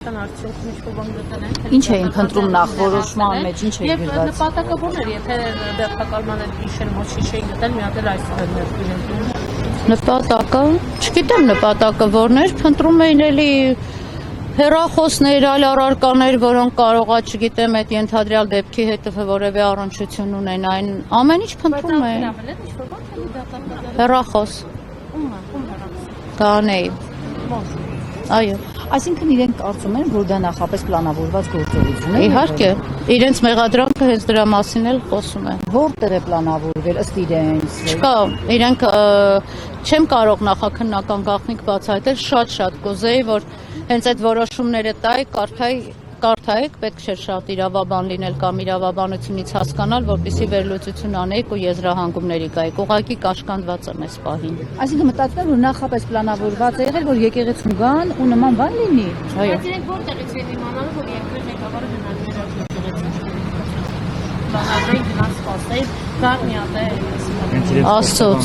Ինչ էին փնտրում նախ որոշման մեջ, ինչ էին գրված։ Եվ նպատակը ո՞ր էր, եթե դեպքակալման այդ գիշեր մոչի չէին գտել, մի հատ էլ այսօր են ներկայացնում։ Նպատակը, չգիտեմ նպատակը որն էր, փնտրում էին էլի հեռախոսներ, այլ առարկաներ, որոնք կարողա, չգիտեմ, այդ ենթադրյալ դեպքի հետ որևէ առնչություն ունենային, ամեն ինչ փնտրում էին։ Հեռախոս։ Կանեի։ Այո։ Այսինքն իրենք կարծում են, որ դա նախապես պլանավորված գործողություն է։ Իհարկե, իրենց մեղադրանքը հենց դրա մասին էլ խոսում է։ Որտեղ է պլանավորվել ըստ իրենց։ Չկա, իրենք չեմ կարող նախաքննական գաղտնիք բացահայտել, շատ կուզեի, որ հենց այդ որոշումները տայի, կարդայիք, պետք չէ շատ իրավաբան լինել կամ իրավաբանությունից հասկանալ, որպեսզի վերլուծություն անեիք ու եզրահանգումների գայիք, ուղղակի կաշկանդված եմ այս պահին։ Այսինքն մտածում եմ, որ նախապես պլանավորված է եղել, որ եկեղեցուն գան ու նման բան լինի։ Այո։ Բայց իրենք որտեղից են իմանալու, որ երկրի ղեկավարը գնալ եկեղեցին։ Գնալ սպասել, գար մի հատ է։ Աստծոց։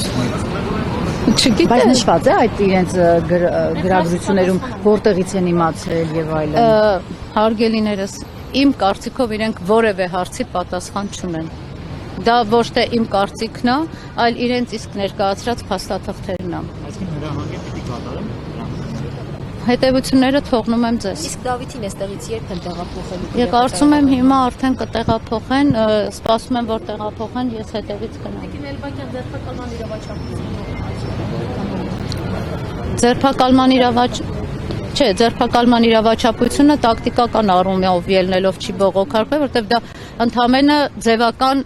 Չգիտեմ։ Բայց նշված է այդ իրենց գրագրություններում որտեղից են իմացել եւ այլն։ Հարգելիներս, իմ կարծիքով իրենք որևէ հարցի պատասխան չունեն։ Դա ոչ թե իմ կարծիքն է, այլ իրենց իսկ ներկայացրած փաստաթղթերն են։ Այսինքն հրահանգը պիտի կատարեն։ Հետևությունները թողնում եմ ձեզ։ Իսկ Դավիթին էստեղից երբ են տեղափոխելու։ Ես կարծում եմ հիմա արդեն կտեղափոխեն, սպասում եմ որ տեղափոխեն, ես հետևից գնամ։ Էլբակյան ձերբակալման Ձերբակալման իրավաչափությունը տակտիկական առումով ելնելով չի բողոքարկվել, որտեղ դա ընդհանրապես ձևական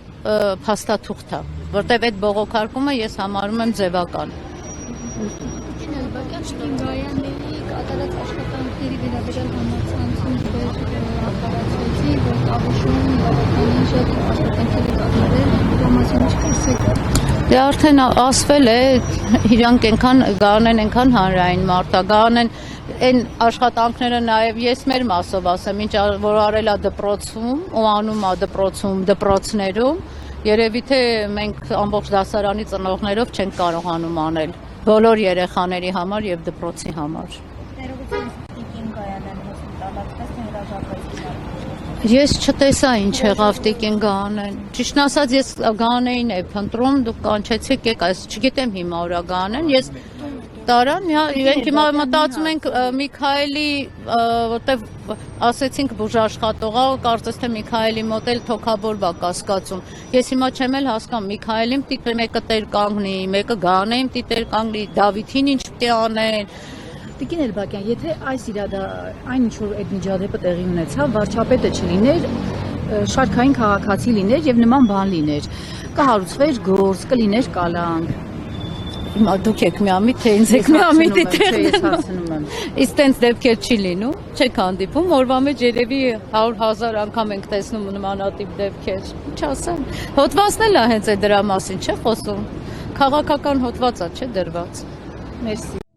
փաստաթուղթ է, որտեղ այդ բողոքարկումը ես համարում եմ ձևական։ կատարած աշխատանքների վերաբերյալ համացանցում ախտարացույցի, որ կավուշում բավականին շատ աշխատանքների կատարել, դրա մասին չկասեք։ Դե արդեն ասվել է, իրանք գանեն այնքան հանրային մարդ է, գանեն այն աշխատանքները նաև ես մեր մասով ասեմ, ինչ որ արել է դպրոցում ու անում է դպրոցներում, երևի թե մենք ամբողջ դասարանի ծնողներով չենք կարողանում անել բոլոր երեխաների համար եւ դպրոցի համար։ Ես չտեսա ինչ եղավ Տիկին Գանեն։ Ճիշտն ասած ես Գանեին է փնտրում, դուք կանչեցիք, եք այս չգիտեմ հիմա ուրա Գանեն, ես տարան, իրենք հիմա մտածում ենք Միքայելի, որտեվ ասեցինք բուժաշխատողա, կարծես թե Միքայելի մոտ էլ թոքաբոր բա կասկածում։ Ես հիմա չեմ էլ հասկանում Միքայելին պիտի մեկը տեր կանգնի, մեկը Գանեին պիտի տեր կանգնի, Դավիթին ինչ պիտի անեն։ Տիկին Էլբակյան, եթե այս այն ինչ որ այդ միջադեպը տեղի ունեցավ, վարչապետը չլիներ, շարքային քաղաքացի լիներ եւ նման բան լիներ, կհարուցվեր գործ, կլիներ կալանք։ Հիմա դուք եք միամիտ, թե ինձ եք միամիտի հասնում եմ։ Իսկ տենց դեպքեր չի լինում, չեք հանդիպում, օրվա մեջ երևի 100,000 անգամ ենք տեսնում նմանատիպ դեպքեր։ Ինչ ասեմ, հոդվածն էլ է հենց այդ դրա մասին, չէ՞ խոսում։ Քաղաքական հոդված է, չէ՞ դրված։ Մերսի։